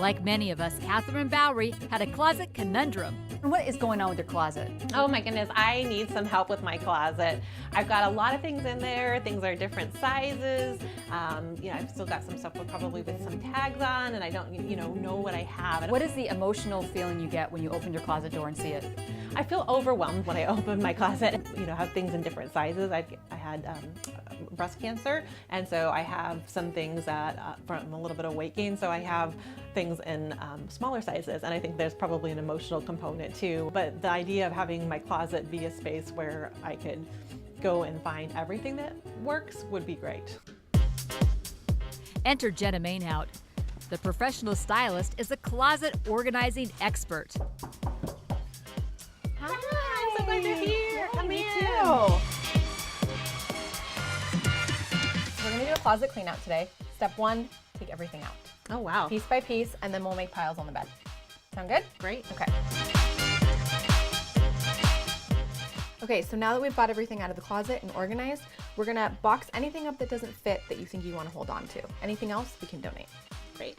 Like many of us, Catherine Bowery had a closet conundrum. What is going on with your closet? Oh my goodness, I need some help with my closet. I've got a lot of things in there. Things are different sizes. I've still got some stuff probably with some tags on, and I don't, know what I have. What is the emotional feeling you get when you open your closet door and see it? I feel overwhelmed when I open my closet. Have things in different sizes. I had breast cancer, and so I have some things that from a little bit of weight gain. So I have things in smaller sizes, and I think there's probably an emotional component too. But the idea of having my closet be a space where I could go and find everything that works would be great. Enter Jenna Mainhout. The professional stylist is a closet organizing expert. Hi, I'm so glad you're here. Come in. So we're gonna do a closet clean out today. Step one, take everything out. Oh wow. Piece by piece, and then we'll make piles on the bed. Sound good? Great. Okay. Okay, so now that we've got everything out of the closet and organized, we're gonna box anything up that doesn't fit that you think you wanna hold on to. Anything else, we can donate. Great.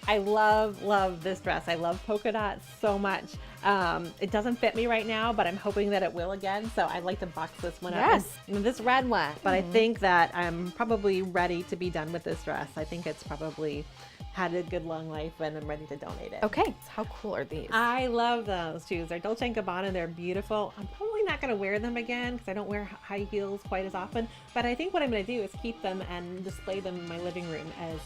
I love this dress. I love polka dots so much. It doesn't fit me right now, but I'm hoping that it will again. So I'd like to box this one up. Yes. And this red one. But I think that I'm probably ready to be done with this dress. I think it's probably had a good long life, and I'm ready to donate it. Okay, so how cool are these? I love those shoes. They're Dolce & Gabbana. They're beautiful. I'm probably not going to wear them again because I don't wear high heels quite as often. But I think what I'm going to do is keep them and display them in my living room as,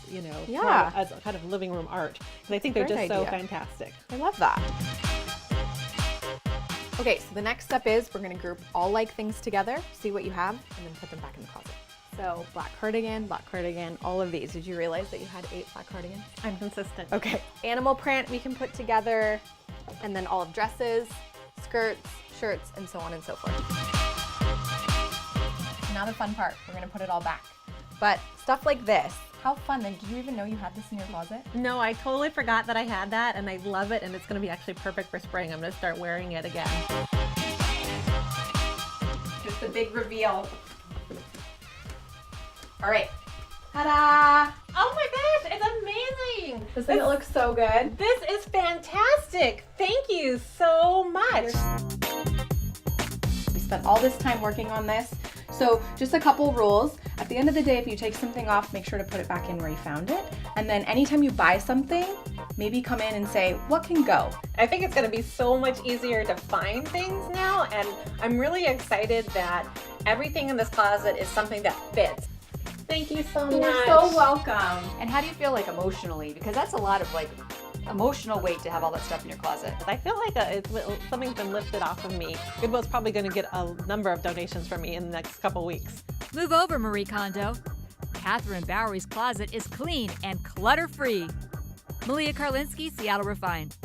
as a kind of living room art. Because I think they're just so fantastic. I love that. Okay, so the next step is we're gonna group all like things together, see what you have, and then put them back in the closet. So black cardigan, all of these. Did you realize that you had 8 black cardigans? I'm consistent. Okay. Animal print we can put together, and then all of dresses, skirts, shirts, and so on and so forth. Now the fun part, we're gonna put it all back. But stuff like this, how fun. Did you even know you had this in your closet? No, I totally forgot that I had that, and I love it, and it's going to be actually perfect for spring. I'm going to start wearing it again. Just the big reveal. All right. Ta-da! Oh my gosh, it's amazing. Doesn't it look so good? This is fantastic. Thank you so much. We spent all this time working on this. So just a couple rules. At the end of the day, if you take something off, make sure to put it back in where you found it. And then anytime you buy something, maybe come in and say, what can go? I think it's going to be so much easier to find things now. And I'm really excited that everything in this closet is something that fits. Thank you so much. You're so welcome. And how do you feel emotionally? Because that's a lot of emotional weight to have all that stuff in your closet. I feel like something's been lifted off of me. Goodwill's probably going to get a number of donations from me in the next couple weeks. Move over, Marie Kondo. Catherine Bowery's closet is clean and clutter-free. Malia Karlinski, Seattle Refined.